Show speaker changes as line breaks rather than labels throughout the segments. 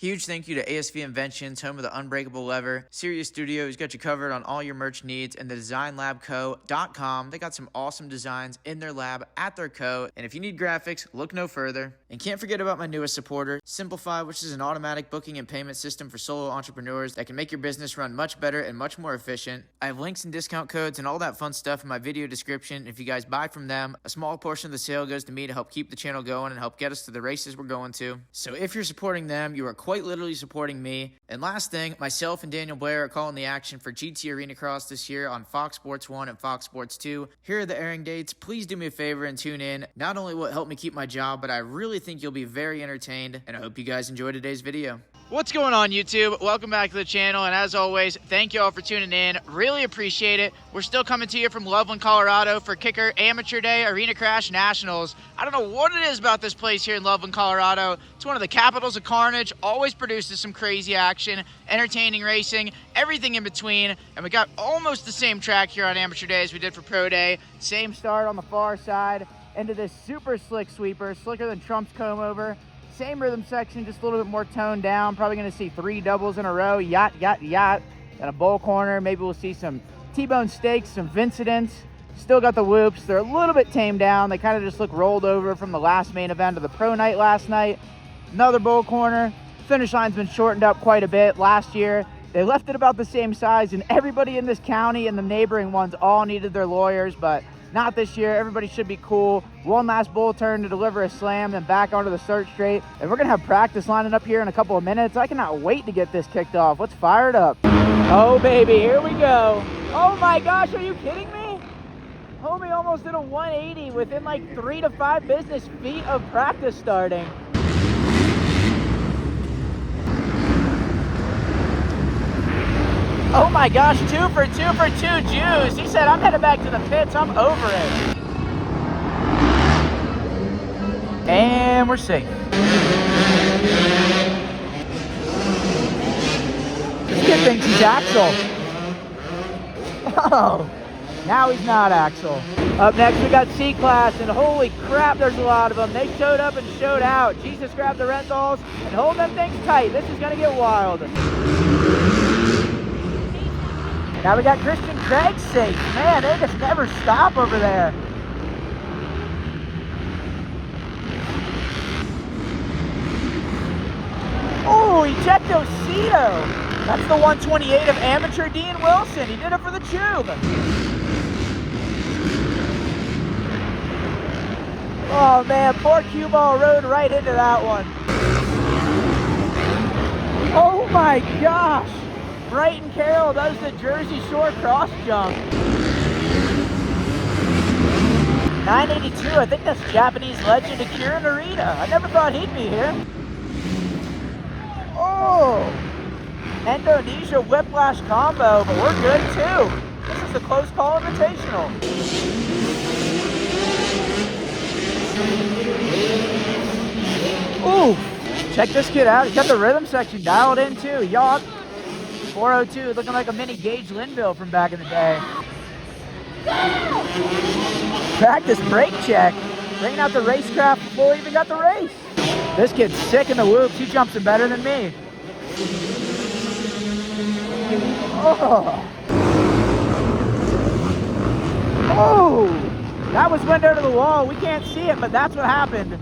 Huge thank you to ASV Inventions, home of the Unbreakable Lever. Serious Studios got you covered on all your merch needs, and the DesignLabCo.com. They got some awesome designs in their lab at their co. And if you need graphics, look no further. And can't forget about my newest supporter, Simplify, which is an automatic booking and payment system for solo entrepreneurs that can make your business run much better and much more efficient. I have links and discount codes and all that fun stuff in my video description. If you guys buy from them, a small portion of the sale goes to me to help keep the channel going and help get us to the races we're going to. So if you're supporting them, you are quite literally supporting me. And last thing, myself and Daniel Blair are calling the action for GT Arenacross this year on Fox Sports 1 and Fox Sports 2. Here are the airing dates. Please do me a favor and tune in. Not only will it help me keep my job, but I really think you'll be very entertained, and I hope you guys enjoy today's video. What's going on, YouTube? Welcome back to the channel, and as always, thank you all for tuning in. Really appreciate it. We're still coming to you from Loveland, Colorado for Kicker Amateur Day Arenacrash Nationals. I don't know what it is about this place here in Loveland, Colorado. It's one of the capitals of carnage, always produces some crazy action, entertaining racing, everything in between, and we got almost the same track here on Amateur Day as we did for Pro Day. Same start on the far side into this super slick sweeper, slicker than Trump's comb over. Same rhythm section, just a little bit more toned down. Probably going to see 3 doubles in a row, yacht, yacht, yacht, and a bowl corner. Maybe we'll see some T-bone stakes, some Vincidents. Still got the whoops. They're a little bit tamed down. They kind of just look rolled over from the last main event of the pro night last night. Another bowl corner. Finish line's been shortened up quite a bit. Last year, they left it about the same size, and everybody in this county and the neighboring ones all needed their lawyers, but not this year. Everybody should be cool. One last bull turn to deliver a slam, then back onto the start straight. And we're going to have practice lining up here in a couple of minutes. I cannot wait to get this kicked off. Let's fire it up. Oh, baby, here we go. Oh, my gosh, are you kidding me? Homie almost did a 180 within like 3 to 5 business feet of practice starting. Oh my gosh, 2 for 2 for 2 Jews. He said, I'm headed back to the pits. I'm over it. And we're safe. This kid thinks he's Axel. Oh, now he's not Axel. Up next, we got C-Class, and holy crap, there's a lot of them. They showed up and showed out. Jesus grabbed the rentals and hold them things tight. This is going to get wild. Now we got Christian Craig safe. Man, they just never stop over there. Oh, he checked Osito. That's the 128 of amateur Dean Wilson. He did it for the tube. Oh man, poor cue ball rode right into that one. Oh my gosh. Brighton Carroll does the Jersey Shore cross jump. 982, I think that's Japanese legend Akira Narita. I never thought he'd be here. Oh, Indonesia whiplash combo, but we're good too. This is the close call invitational. Ooh, check this kid out. He's got the rhythm section dialed in too. Yacht. 402, looking like a mini Gage Linville from back in the day. Practice brake check. Bringing out the racecraft before we even got the race. This kid's sick in the whoops. He jumps it better than me. Oh. Oh. That was window to the wall. We can't see it, but that's what happened.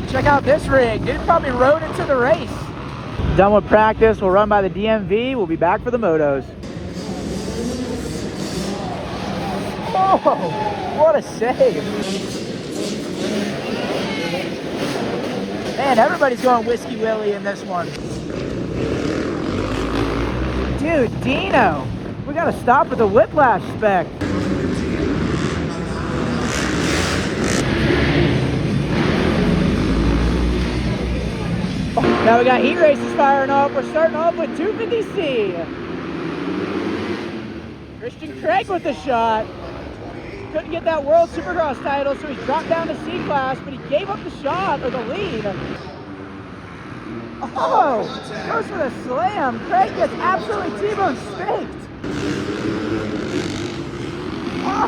Check out this rig. Dude probably rode into the race. Done with practice, we'll run by the DMV. We'll be back for the motos. Oh, what a save. Man, everybody's going Whiskey Willie in this one. Dude, Dino, we gotta stop with the whiplash spec. Now we got heat races firing off. We're starting off with 250C. Christian Craig with the shot. Couldn't get that World Supercross title, so he dropped down to C-Class, but he gave up the shot, or the lead. Oh, goes for the slam. Craig gets absolutely T-bone staked.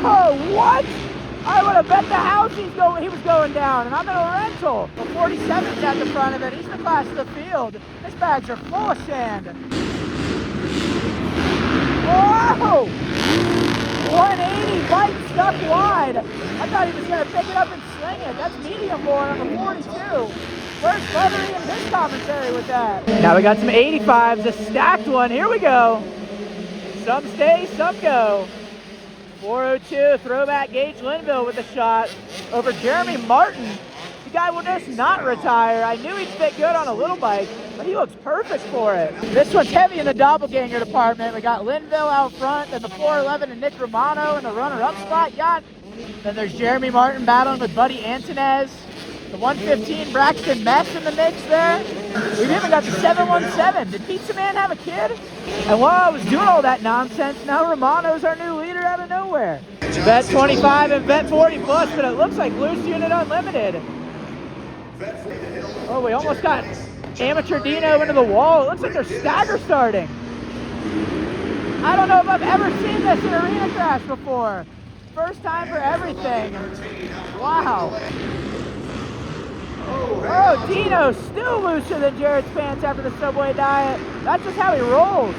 Oh, what?
I would have bet the house he was going down, and I'm in a rental. The 47's at the front of it. He's the class of the field. His bags are full of sand. Whoa! 180, bite stuck wide. I thought he was going to pick it up and sling it. That's medium boy on the 42. Where's Buttery in his commentary with that? Now we got some 85s, a stacked one. Here we go. Some stay, some go. 402, throwback Gage Linville with a shot over Jeremy Martin. The guy will just not retire. I knew he'd fit good on a little bike, but he looks perfect for it. This one's heavy in the doppelganger department. We got Linville out front, then the 411 and Nick Romano in the runner-up spot. Then there's Jeremy Martin battling with Buddy Antonez. The 115 Braxton Mess in the mix there. We've even got the 717. Did Pizza Man have a kid? And while I was doing all that nonsense, now Romano's our new leader out of nowhere. Bet 25 and bet 40 plus, but it looks like Loose Unit Unlimited. Oh, we almost got Amateur Dino into the wall. It looks like they're stagger starting. I don't know if I've ever seen this in Arenacrash before. First time for everything. Wow. Oh, Dino's still looser than Jared's pants after the Subway diet. That's just how he rolls.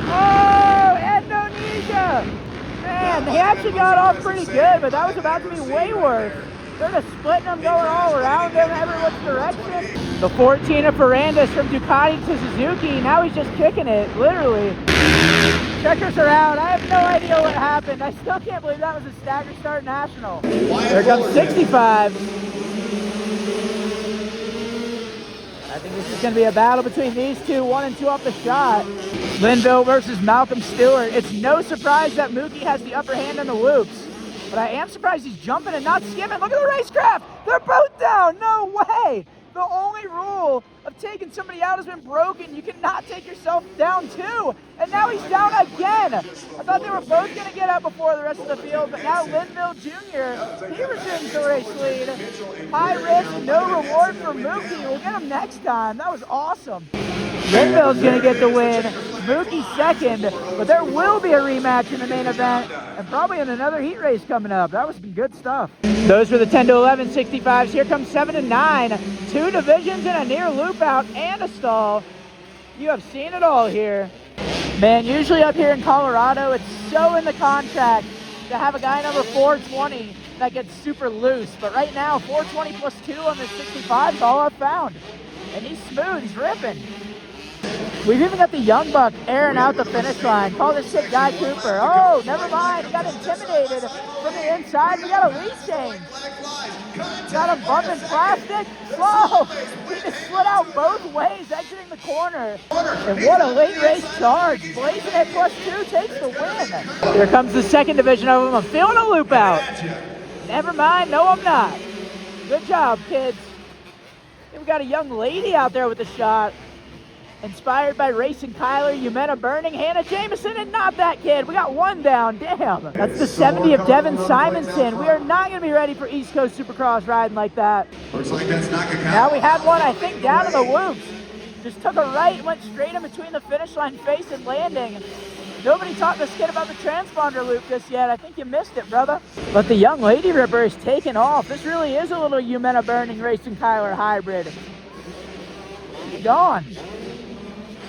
Oh, Indonesia! Man, he actually got off pretty good, but that was about to be way worse. They're just splitting him, going all around him, every which direction. The 14 of Ferrandis from Ducati to Suzuki. Now he's just kicking it, literally. Checkers are out. I have no idea what happened. I still can't believe that was a stagger start national. There comes 65. I think this is going to be a battle between these two, 1 and 2 off the shot. Linville versus Malcolm Stewart. It's no surprise that Mookie has the upper hand in the loops. But I am surprised he's jumping and not skimming. Look at the racecraft. They're both down. No way. The only rule of taking somebody out has been broken. You cannot take yourself down too. And now he's down again. I thought they were both going to get up before the rest of the field, but now Linville Jr., he resumes the race lead. High risk, no reward for Mookie. We'll get him next time. That was awesome. Linville's going to get the win. Mookie second, but there will be a rematch in the main event and probably in another heat race coming up. That was some good stuff. Those were the 10 to 11 65s. Here comes 7 to 9. 2 divisions and a near loop out and a stall. You have seen it all here. Man, usually up here in Colorado, it's so in the contract to have a guy number 420 that gets super loose. But right now, 420 plus 2 on this 65 is all I've found. And he's smooth, he's ripping. We've even got the young buck airing out the finish line. Call this kid Guy Cooper. Oh, never mind. He got intimidated from the inside. We got a lead change. Got him bumping plastic. Whoa! He just split out both ways, exiting the corner. And what a late race charge. Blazing at +2 takes the win. Here comes the second division of them. I'm feeling a loop out. Never mind. No, I'm not. Good job, kids. We got a young lady out there with a shot. Inspired by Racing Kyler, Umena Burning, Hannah Jameson, and not that kid. We got one down. Damn. That's the 70 of Devin Simonson. We are not going to be ready for East Coast Supercross riding like that. Looks like that's not going to count. Now we had one, I think, down in the whoops. Just took a right and went straight in between the finish line face and landing. Nobody taught this kid about the transponder loop just yet. I think you missed it, brother. But the young lady ripper is taking off. This really is a little Umena Burning Racing Kyler hybrid. Gone.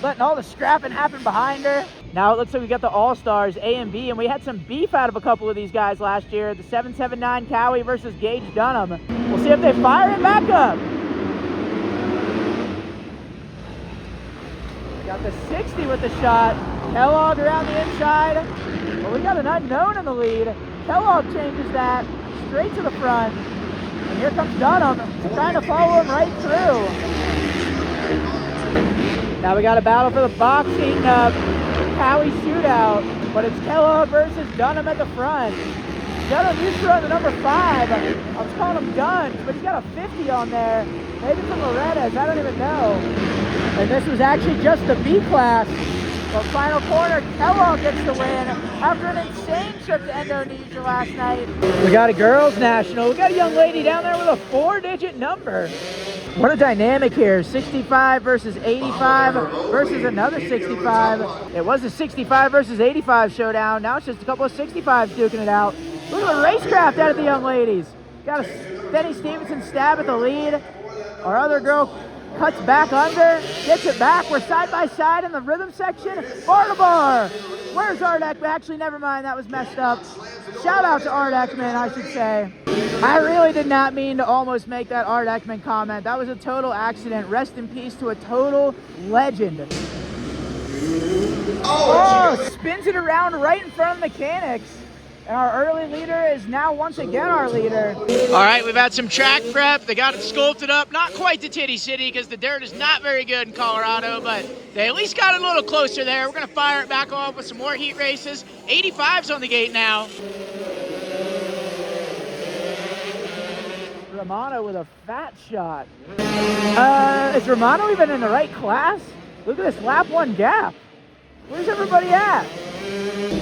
Letting all the scrapping happen behind her. Now it looks like we got the All-Stars A and B, and we had some beef out of a couple of these guys last year. The 779 Cowie versus Gage Dunham. We'll see if they fire it back up. We got the 60 with the shot. Kellogg around the inside. Well, we got an unknown in the lead. Kellogg changes that straight to the front. And here comes Dunham trying to follow him right through. Now we got a battle for the boxing Cowie shootout, but it's Kellogg versus Dunham at the front. Dunham used to run the number 5. I was calling him Duns, but he's got a 50 on there. Maybe from Loretta's, I don't even know. And this was actually just the B class. But final corner, Kellogg gets the win after an insane trip to Indonesia last night. We got a girls national. We got a young lady down there with a 4-digit number. What a dynamic here. 65 versus 85 versus another 65. It was a 65 versus 85 showdown. Now it's just a couple of 65s duking it out. Look at the racecraft out of the young ladies. Got a Denny Stevenson stab at the lead. Our other girl cuts back under, gets it back. We're side by side in the rhythm section. Bar to bar. Where's Art Ekman? Actually, never mind. That was messed up. Shout out to Art Ekman, I should say. I really did not mean to almost make that Art Ekman comment. That was a total accident. Rest in peace to a total legend. Oh, spins it around right in front of the mechanics. And our early leader is now once again our leader. All right, we've had some track prep. They got it sculpted up. Not quite to Titty City because the dirt is not very good in Colorado, but they at least got it a little closer there. We're going to fire it back off with some more heat races. 85's on the gate now. Romano with a fat shot. Is Romano even in the right class? Look at this lap 1 gap. Where's everybody at?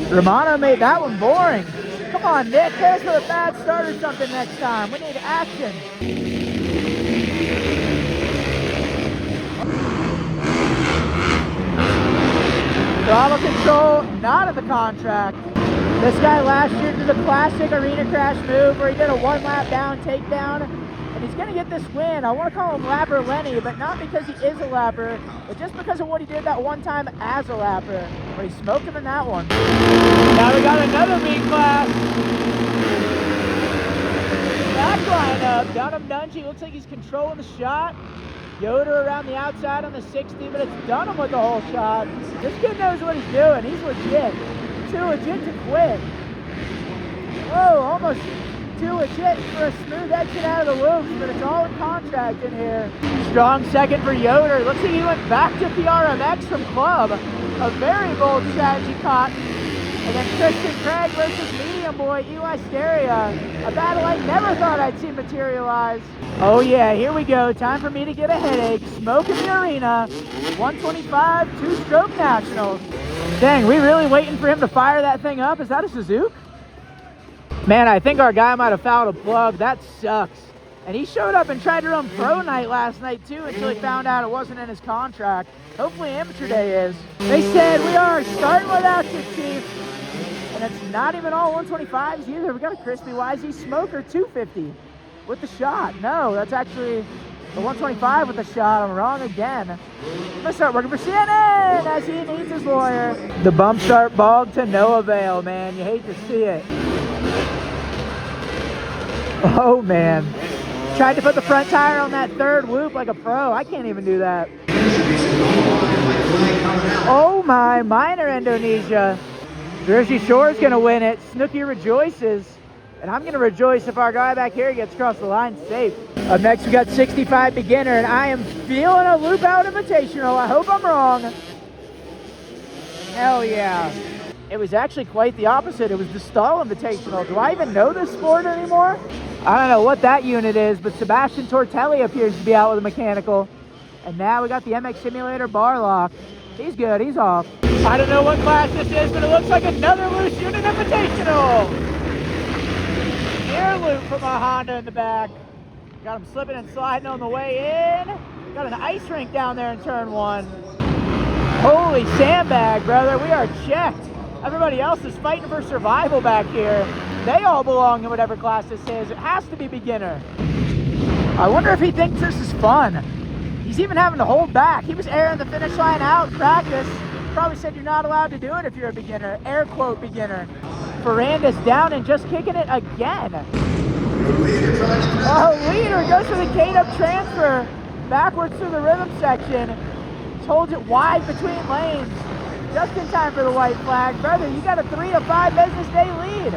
Romano made that one boring. Come on, Nick, hit us with a bad start or something next time. We need action. Throttle control, not at the contract. This guy last year did the classic Arenacrash move where he did a 1 lap down takedown, and he's going to get this win. I want to call him Lapper Lenny, but not because he is a lapper, but just because of what he did that one time as a lapper, where he smoked him in that one. Now we got another big class. Back lineup, Dunham Dungy looks like he's controlling the shot. Yoder around the outside on the 60, but it's Dunham with the whole shot. This kid knows what he's doing. He's legit. Too legit to quit. Whoa, almost too legit for a smooth exit out of the loops, but it's all in contract in here. Strong second for Yoder. Looks like he went back to PRMX from Club. A very bold strategy caught. And then Christian Craig versus Medium Boy, Eli Steria. A battle I never thought I'd see materialize. Oh yeah, here we go. Time for me to get a headache. Smoke in the arena. 125, 2-stroke nationals. Dang, we really waiting for him to fire that thing up? Is that a Suzuki? Man, I think our guy might have fouled a plug. That sucks. And he showed up and tried to run pro night last night too until he found out it wasn't in his contract. Hopefully amateur day is. They said we are starting without you, Chief. And it's not even all 125s either. We got a Crispy YZ Smoker 250 with the shot. No, that's actually the 125 with the shot. I'm wrong again. I'm gonna start working for CNN as he needs his lawyer. The bump start bog to no avail, man. You hate to see it. Oh man. Tried to put the front tire on that third loop like a pro. I can't even do that. Oh my, minor Indonesia. Jersey Shore's gonna win it. Snooki rejoices. And I'm gonna rejoice if our guy back here gets across the line safe. Up next we got 65 beginner, and I am feeling a loop out invitational. I hope I'm wrong. Hell yeah. It was actually quite the opposite. It was the stall invitational. Do I even know this sport anymore? I don't know what that unit is, but Sebastian Tortelli appears to be out with a mechanical. And now we got the MX Simulator bar lock. He's good, he's off. I don't know what class this is, but it looks like another loose unit invitational. Air loop from a Honda in the back. Got him slipping and sliding on the way in. Got an ice rink down there in turn 1. Holy sandbag, brother, we are checked. Everybody else is fighting for survival back here. They all belong in whatever class this is. It has to be beginner. I wonder if he thinks this is fun. He's even having to hold back. He was airing the finish line out in practice. Probably said you're not allowed to do it if you're a beginner. Air quote beginner. Ferrandis down and just kicking it again. Oh, leader goes for the K-up transfer. Backwards through the rhythm section. Holds it wide between lanes. Just in time for the white flag. Brother, you got a 3 to 5 business day lead.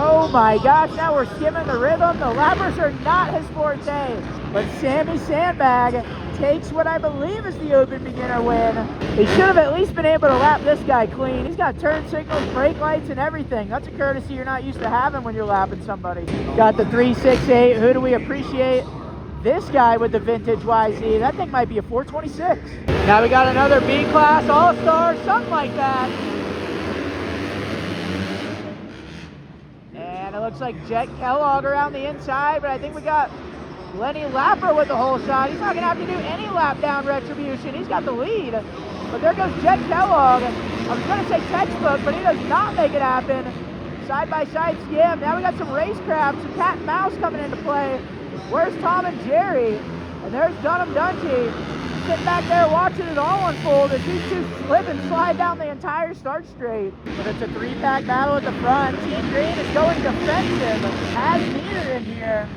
Oh my gosh, now we're skimming the rhythm. The lappers are not his forte. But Sammy Sandbag takes what I believe is the open beginner win. He should have at least been able to lap this guy clean. He's got turn signals, brake lights, and everything. That's a courtesy you're not used to having when you're lapping somebody. Got the 368. Who do we appreciate? This guy with the vintage YZ. That thing might be a 426. Now we got another B-class all-star, something like that. And it looks like Jet Kellogg around the inside, but I think we got Lenny Lapper with the whole shot. He's not going to have to do any lap down retribution. He's got the lead. But there goes Jet Kellogg. I was going to say textbook, but he does not make it happen. Side-by-side skim. Now we got some racecraft, some cat and mouse coming into play. Where's Tom and Jerry? And there's Dunham Dungey sitting back there watching it all unfold as these two slip and slide down the entire start straight. But it's a three-pack battle at the front. Team Green is going defensive. Has Meter in here.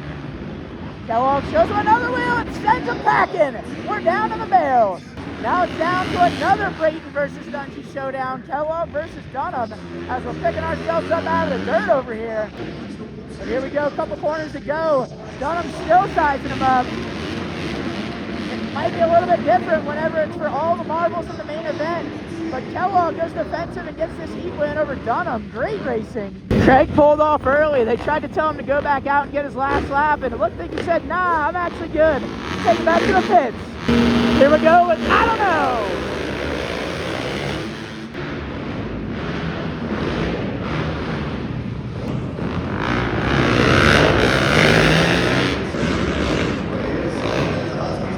Kellogg shows him another wheel and sends him packing. We're down in the barrel. Now it's down to another Brayton versus Dungey showdown. Kellogg versus Dunham as we're picking ourselves up out of the dirt over here. But here we go, a couple corners to go. Dunham still sizing him up. It might be a little bit different whenever it's for all the marbles in the main event. But Kellogg goes defensive and gets this heat win over Dunham. Great racing. Craig pulled off early. They tried to tell him to go back out and get his last lap, and it looked like he said, nah, I'm actually good. Take it back to the pits. Here we go with I don't know.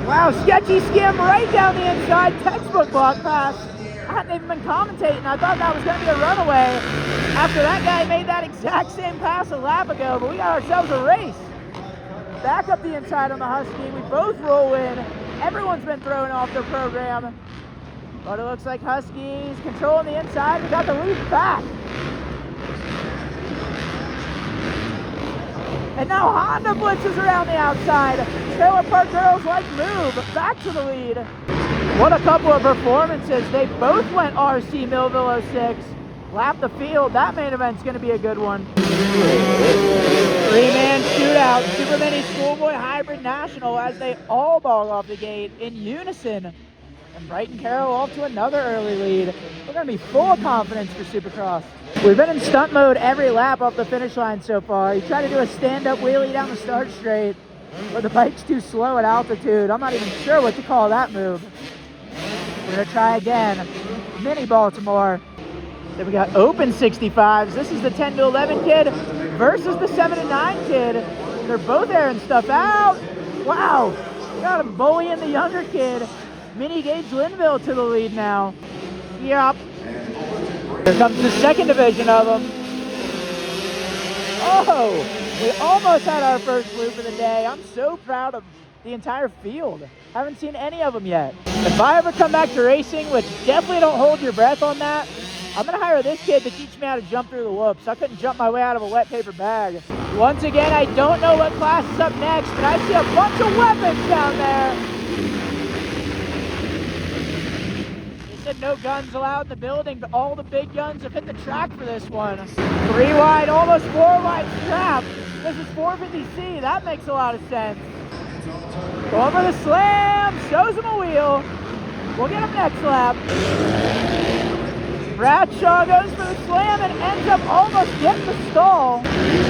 Wow, sketchy skim right down the inside, textbook block pass. I hadn't even been commentating. I thought that was going to be a runaway after that guy made that exact same pass a lap ago, but we got ourselves a race. Back up the inside on the Husky. We both roll in. Everyone's been thrown off their program. But it looks like Huskies controlling the inside. We got the lead back. And now Honda blitzes around the outside. Trailer Park Girls like move back to the lead. What a couple of performances. They both went RC Millville 06. Lap the field. That main event's going to be a good one. Three-man shootout. Super Mini Schoolboy Hybrid National as they all ball off the gate in unison. And Brighton Carroll off to another early lead. We're going to be full of confidence for Supercross. We've been in stunt mode every lap off the finish line so far. You try to do a stand-up wheelie down the start straight, but the bike's too slow at altitude. I'm not even sure what to call that move. We're going to try again. Mini Baltimore. Then we got open 65s. This is the 10 to 11 kid versus the 7 to 9 kid. They're both airing stuff out. Wow. Got him bullying the younger kid. Mini Gage Linville to the lead now. Yep. Here comes the second division of them. Oh, we almost had our first loop of the day. I'm so proud of the entire field. Haven't seen any of them yet. If I ever come back to racing, which definitely don't hold your breath on that, I'm gonna hire this kid to teach me how to jump through the whoops. I couldn't jump my way out of a wet paper bag. Once again, I don't know what class is up next, but I see a bunch of weapons down there. They said no guns allowed in the building, but all the big guns have hit the track for this one. 3 wide, almost 4 wide strap. This is 450C, that makes a lot of sense. Going for the slam, shows him a wheel. We'll get him next lap. Bradshaw goes for the slam and ends up almost getting the stall.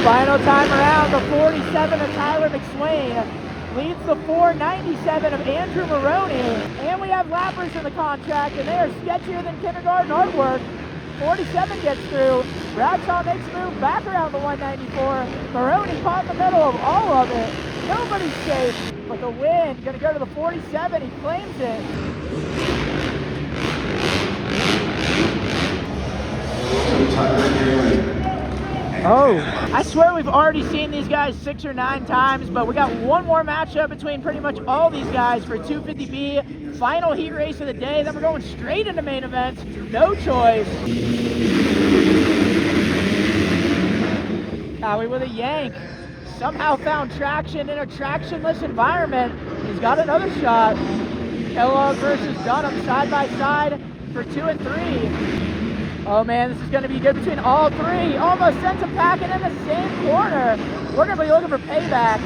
Final time around, the 47 of Tyler McSwain leads the 497 of Andrew Maroney. And we have lappers in the contract, and they are sketchier than kindergarten artwork. 47 gets through. Bradshaw makes a move back around the 194. Maroney caught in the middle of all of it. Nobody's safe, but the win gonna go to the 47. He claims it. Oh, I swear we've already seen these guys 6 or 9 times, but we got one more matchup between pretty much all these guys for 250B. Final heat race of the day. Then we're going straight into main events. No choice. Howie with a yank. Somehow found traction in a tractionless environment. He's got another shot. Kellogg versus Dunham side by side for 2 and 3. Oh man, this is going to be good between all 3. Almost sends him packing in the same corner. We're going to be looking for payback.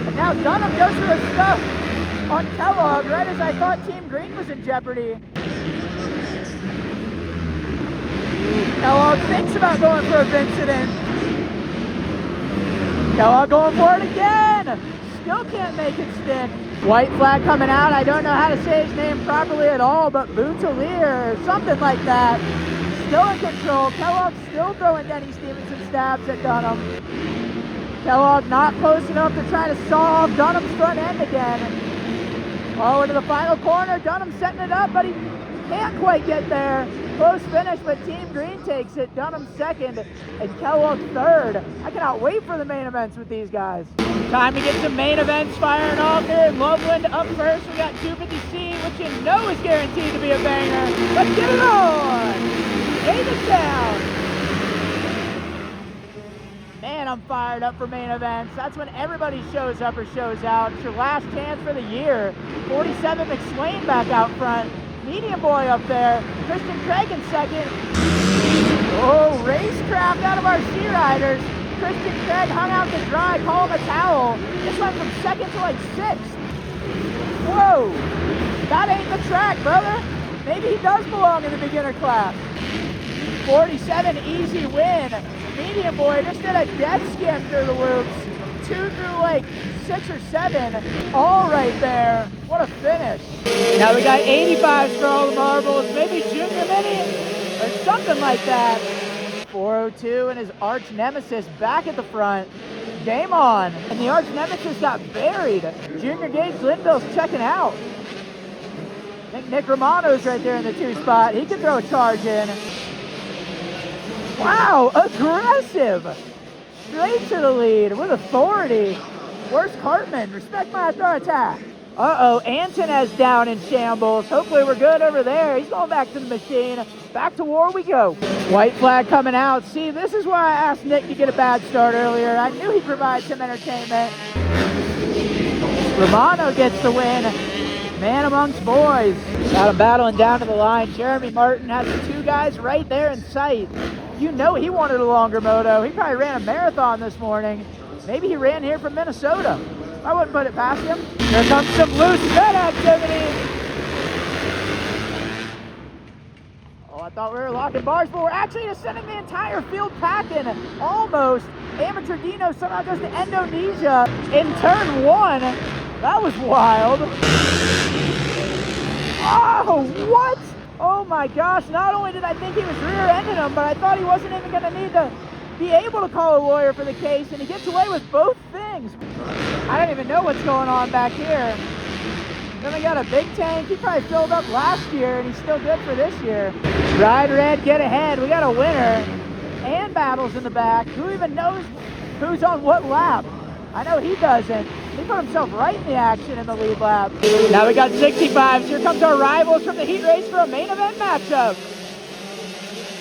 And now Dunham goes for the stuff on Kellogg right as I thought Team Green was in jeopardy. Kellogg thinks about going for a Vincent. Kellogg going for it again. Still can't make it stick. White flag coming out. I don't know how to say his name properly at all, but Boutelier or something like that. Still in control. Kellogg still throwing Denny Stevenson stabs at Dunham. Kellogg not close enough to try to saw off Dunham's front end again. Oh, into the final corner. Dunham setting it up, but he can't quite get there. Close finish, but Team Green takes it. Dunham second and Kellogg third. I cannot wait for the main events with these guys. Time to get some main events firing off here in Loveland. Up first, we got 250C, which you know is guaranteed to be a banger. Let's get it on! Davidstown! Man, I'm fired up for main events. That's when everybody shows up or shows out. It's your last chance for the year. 47 McSwain back out front. Medium boy up there. Christian Craig in second. Oh, racecraft out of our Sea Riders. Christian Craig hung out to dry, call him a towel. This went from second to like sixth. Whoa, that ain't the track, brother. Maybe he does belong in the beginner class. 47, easy win. Medium boy just did a death skim through the loops. 2 through like 6 or 7, all right there. What a finish. Now we got 85s for all the marbles, maybe junior mini or something like that. 402 and his arch nemesis back at the front. Game on. And the arch nemesis got buried. Junior Gage Linville's checking out. I think Nick Romano's right there in the 2 spot. He can throw a charge in. Wow, aggressive. Straight to the lead with authority. Where's Cartman? Respect my authority attack. Uh-oh, Antonez down in shambles. Hopefully we're good over there. He's going back to the machine. Back to war we go. White flag coming out. See, this is why I asked Nick to get a bad start earlier. I knew he'd provide some entertainment. Romano gets the win. Man amongst boys. Got him battling down to the line. Jeremy Martin has the 2 guys right there in sight. You know he wanted a longer moto. He probably ran a marathon this morning. Maybe he ran here from Minnesota. I wouldn't put it past him. Here comes some loose bed activity. Oh, I thought we were locking bars, but we're actually just sending the entire field packing. Almost. Amateur Dino somehow goes to Indonesia in turn 1. That was wild. Oh, what? Oh my gosh, not only did I think he was rear-ending him, but I thought he wasn't even going to need to be able to call a lawyer for the case, and he gets away with both things. I don't even know what's going on back here. Then we got a big tank. He probably filled up last year, and he's still good for this year. Ride Red, get ahead. We got a winner. And battles in the back. Who even knows who's on what lap? I know he doesn't. He put himself right in the action in the lead lap. Now we got 65s. Here comes our rivals from the heat race for a main event matchup.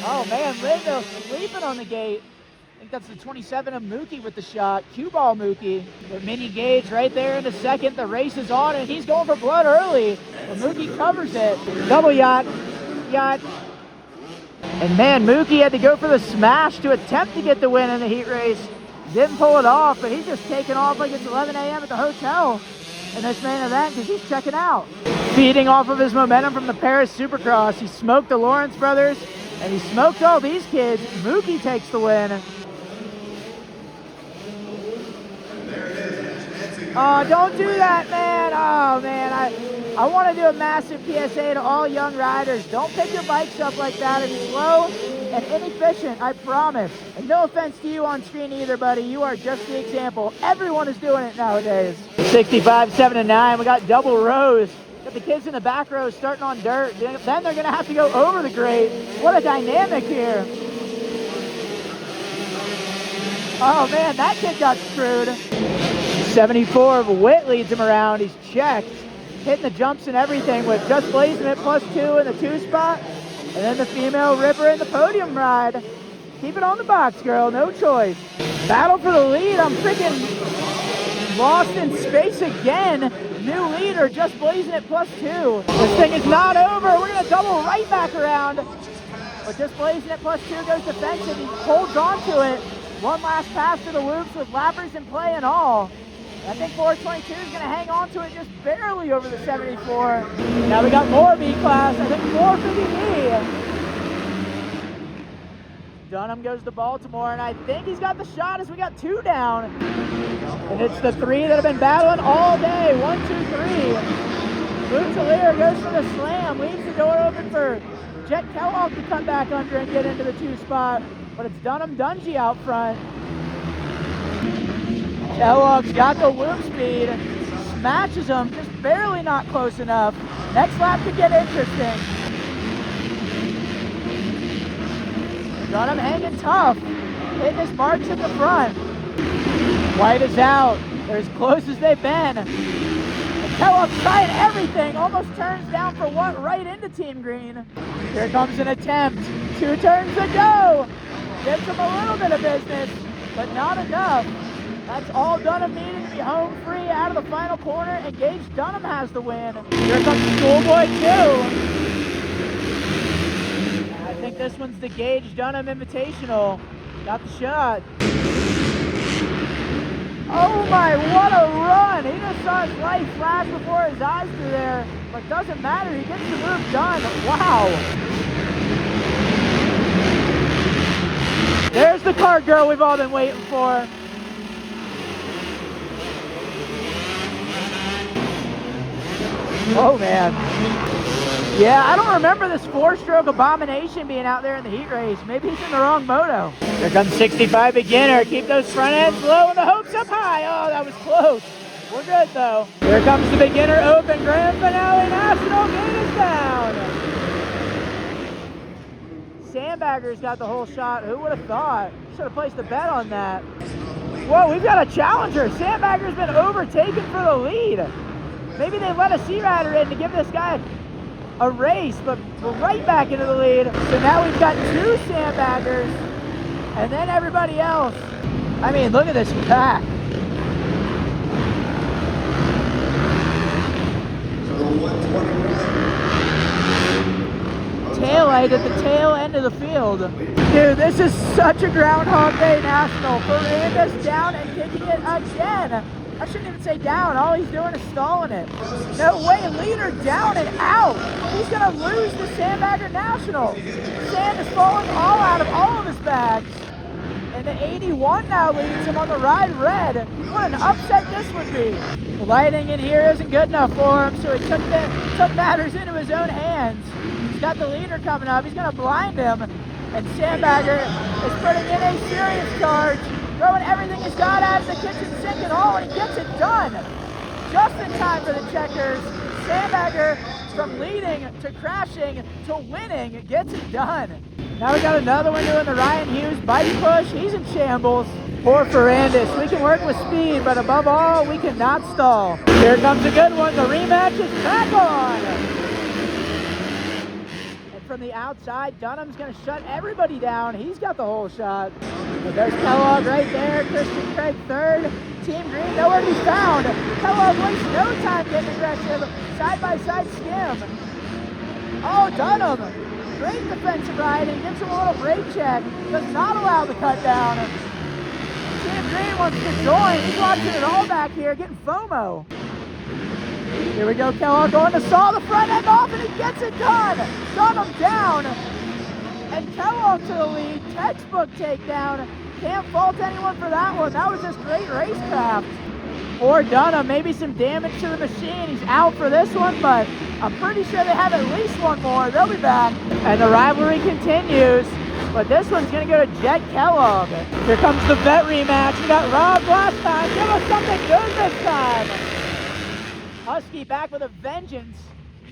Oh man, Linville sleeping on the gate. I think that's the 27 of Mookie with the shot. Cue ball Mookie. But Mini Gage right there in the second. The race is on and he's going for blood early. But Mookie covers it. Double yacht. And man, Mookie had to go for the smash to attempt to get the win in the heat race. Didn't pull it off, but he's just taking off like it's 11 a.m. at the hotel in this main event because he's checking out. Feeding off of his momentum from the Paris Supercross, he smoked the Lawrence brothers, and he smoked all these kids. Mookie takes the win. Oh, don't do that, man. Oh, man. I want to do a massive PSA to all young riders. Don't pick your bikes up like that. It's slow and inefficient, I promise. And no offense to you on screen either, buddy. You are just the example. Everyone is doing it nowadays. 65, 7, and 9. We got double rows. Got the kids in the back row starting on dirt. Then they're going to have to go over the grade. What a dynamic here. Oh, man, that kid got screwed. 74 of Witt leads him around. He's checked. Hitting the jumps and everything with just blazing it +2 in the 2 spot. And then the female Ripper in the podium ride. Keep it on the box, girl. No choice. Battle for the lead. I'm freaking lost in space again. New leader just blazing it +2. This thing is not over. We're going to double right back around. But just blazing it +2 goes defensive. He holds on to it. One last pass to the loops with lappers in play and all. I think 422 is going to hang on to it just barely over the 74. Now we got more B-class. I think 450B. Dunham goes to Baltimore, and I think he's got the shot as we got 2 down. And it's the 3 that have been battling all day. 1, 2, 3. Boutelier goes for the slam. Leaves the door open for Jet Kellogg to come back under and get into the 2 spot. But it's Dunham Dungy out front. Kellogg's got the whoop speed, smashes him, just barely not close enough. Next lap could get interesting. Dunham hanging tough. Hitting his marks at the front. White is out. They're as close as they've been. And Kellogg's trying everything. Almost turns down for one right into Team Green. Here comes an attempt. 2 turns to go. Gives him a little bit of business, but not enough. That's all Dunham needed to be home free out of the final corner, and Gage Dunham has the win. Here comes Schoolboy 2. I think this one's the Gage Dunham Invitational. Got the shot. Oh my, what a run! He just saw his life flash before his eyes through there, but doesn't matter, he gets the move done. Wow! There's the card girl we've all been waiting for. Oh man. Yeah, I don't remember this 4-stroke abomination being out there in the heat race. Maybe he's in the wrong moto. Here comes 65 beginner. Keep those front ends low and the hopes up high. Oh, that was close. We're good though. Here comes the beginner open grand finale national. Gate is down. Sandbagger's got the whole shot. Who would have thought? Should have placed a bet on that. Whoa, we've got a challenger. Sandbagger's been overtaken for the lead. Maybe they let a Sea Rider in to give this guy a race, but we're right back into the lead. So now we've got 2 Sandbaggers, and then everybody else. I mean, look at this pack. Taillight at the tail end of the field. Dude, this is such a Groundhog Day National. Fernandez down and kicking it again. I shouldn't even say down, all he's doing is stalling it. No way, leader down and out. He's gonna lose the Sandbagger National. Sand is falling all out of all of his bags. And the 81 now leads him on the ride red. What an upset this would be. The lighting in here isn't good enough for him, so he took matters into his own hands. He's got the leader coming up, he's gonna blind him. And Sandbagger is putting in a serious charge. Throwing everything he's got out of the kitchen sink and all, and he gets it done. Just in time for the checkers. Sandbagger, from leading to crashing to winning, gets it done. Now we got another one doing the Ryan Hughes bike push. He's in shambles. Poor Ferrandis. We can work with speed, but above all, we cannot stall. Here comes a good one. The rematch is back on. From the outside, Dunham's going to shut everybody down. He's got the whole shot. But there's Kellogg right there. Christian Craig third. Team Green nowhere to be found. Kellogg wastes no time getting aggressive. Side-by-side skim. Oh, Dunham. Great defensive ride and gives him a little brake check. Does not allow the cut down. Team Green wants to join. He's watching it all back here, getting FOMO. Here we go, Kellogg going to saw the front end off, and he gets it done. Dunham down, and Kellogg to the lead. Textbook takedown. Can't fault anyone for that one. That was just great racecraft. Poor Dunham, maybe some damage to the machine. He's out for this one, but I'm pretty sure they have at least one more. They'll be back. And the rivalry continues, but this one's going to go to Jet Kellogg. Here comes the vet rematch. We got Rob last time. Give us something good this time. Husky back with a vengeance.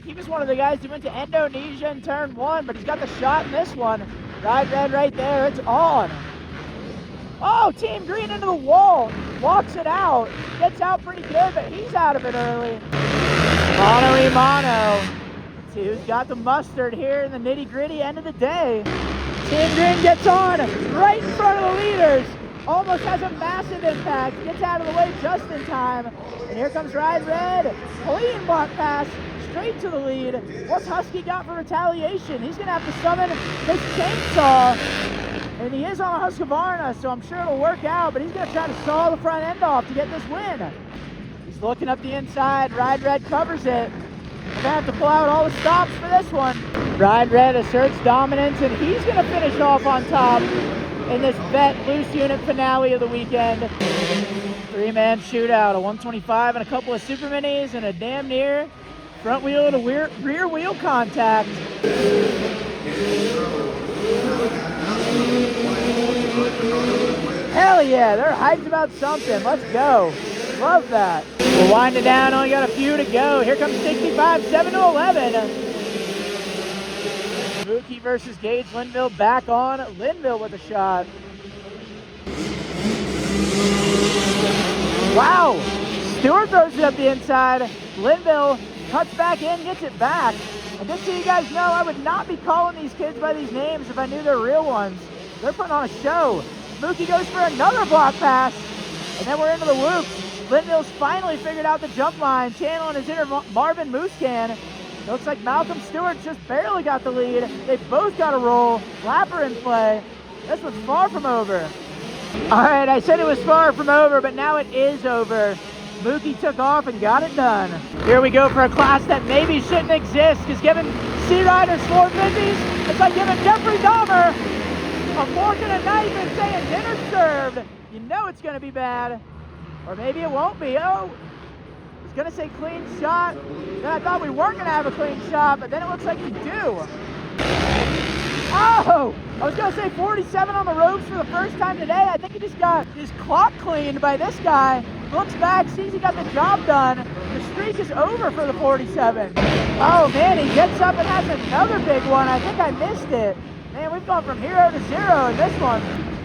He was one of the guys who went to Indonesia in turn 1, but he's got the shot in this one. Ride red right there. It's on. Oh, Team Green into the wall. Walks it out. Gets out pretty good, but he's out of it early. Mono-y-mono. See who's got the mustard here in the nitty-gritty end of the day. Team Green gets on right in front of the leaders. Almost has a massive impact. Gets out of the way just in time. And here comes Ride Red. Clean block pass straight to the lead. What's Husky got for retaliation? He's going to have to summon his chainsaw. And he is on a Husqvarna, so I'm sure it'll work out. But he's going to try to saw the front end off to get this win. He's looking up the inside. Ride Red covers it. We're going to have to pull out all the stops for this one. Ride Red asserts dominance, and he's going to finish off on top in this vet loose unit finale of the weekend. 3-man shootout, a 125 and a couple of super minis and a damn near front wheel to rear wheel contact. Hell yeah, they're hyped about something. Let's go. Love that. We're winding down, only got a few to go. Here comes 65, 7 to 11. Mookie versus Gage Linville back on. Linville with a shot. Wow! Stewart throws it up the inside. Linville cuts back in, gets it back. And just so you guys know, I would not be calling these kids by these names if I knew they're real ones. They're putting on a show. Mookie goes for another block pass. And then we're into the whoops. Linville's finally figured out the jump line, channeling his inner Marvin Mooscan. It looks like Malcolm Stewart just barely got the lead. They both got a roll. Lapper in play. This one's far from over. All right, I said it was far from over, but now it is over. Mookie took off and got it done. Here we go for a class that maybe shouldn't exist, because giving Sea Riders 450s, it's like giving Jeffrey Dahmer a fork and a knife and saying dinner's served. You know it's gonna be bad. Or maybe it won't be. Oh, I was gonna say clean shot. Then I thought we weren't gonna have a clean shot, but then it looks like we do. Oh, I was gonna say 47 on the ropes for the first time today. I think he just got his clock cleaned by this guy. Looks back, sees he got the job done. The streak is over for the 47. Oh man, he gets up and has another big one. I think I missed it. Man, we've gone from 0 to 0 in this one.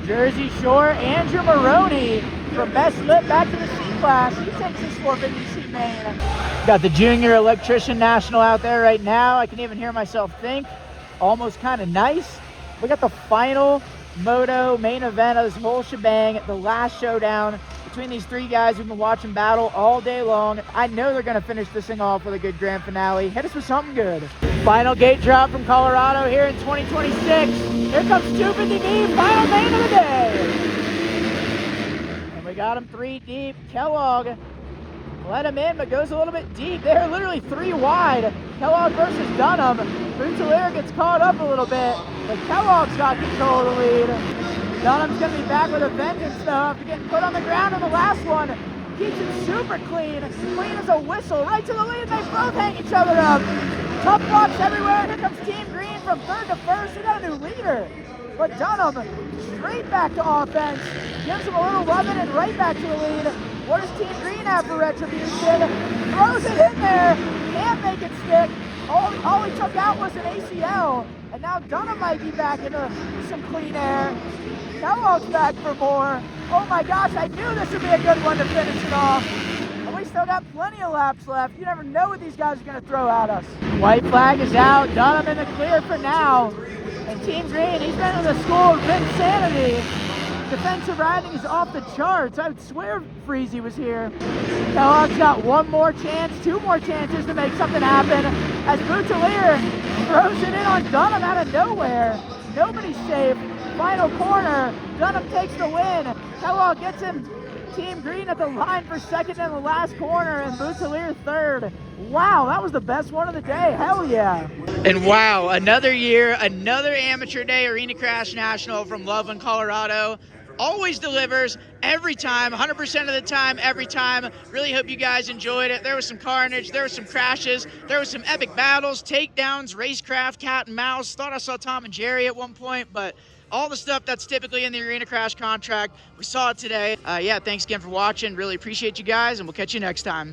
Jersey Shore, Andrew Maroney from best lip back to the C class. He takes his 450 C main. Got the Junior Electrician National out there right now. I can even hear myself think. Almost kind of nice. We got the final moto main event of this whole shebang, the last showdown between these three guys we've been watching battle all day long. I know they're going to finish this thing off with a good grand finale. Hit us with something good. Final gate drop from Colorado here in 2026. Here comes 250B, final main of the day. And we got him 3 deep. Kellogg let him in, but goes a little bit deep. They're literally 3 wide. Kellogg versus Dunham. Boutelier gets caught up a little bit, but Kellogg's got control of the lead. Dunham's going to be back with a vengeance, though, after getting put on the ground in the last one. Keeps it super clean. Clean as a whistle. Right to the lead. They both hang each other up. Tough blocks everywhere. Here comes Team Green from 3rd to 1st. We got a new leader. But Dunham straight back to offense. Gives him a little rubbing and right back to the lead. What does Team Green have for retribution? Throws it in there. Can't make it stick. All he took out was an ACL. And now Dunham might be back into some clean air. Kellogg's back for more. Oh my gosh, I knew this would be a good one to finish it off. And we still got plenty of laps left. You never know what these guys are going to throw at us. White flag is out. Dunham in the clear for now. And Team Green, he's been in the school of insanity. Defensive riding is off the charts. I would swear Freezy was here. Kellogg's got one more chance, 2 more chances to make something happen. As Boutelier throws it in on Dunham out of nowhere. Nobody's safe. Final corner. Dunham takes the win. Kellogg gets him. Team Green at the line for 2nd in the last corner, and Boutelier 3rd. Wow, that was the best one of the day. Hell yeah. And wow, another year, another amateur day Arenacrash National from Loveland, Colorado. Always delivers every time, 100% of the time, every time. Really hope you guys enjoyed it. There was some carnage, there was some crashes, there was some epic battles, takedowns, racecraft, cat and mouse. Thought I saw Tom and Jerry at one point, but all the stuff that's typically in the Arenacrash contract, we saw it today. Yeah, thanks again for watching. Really appreciate you guys, and we'll catch you next time.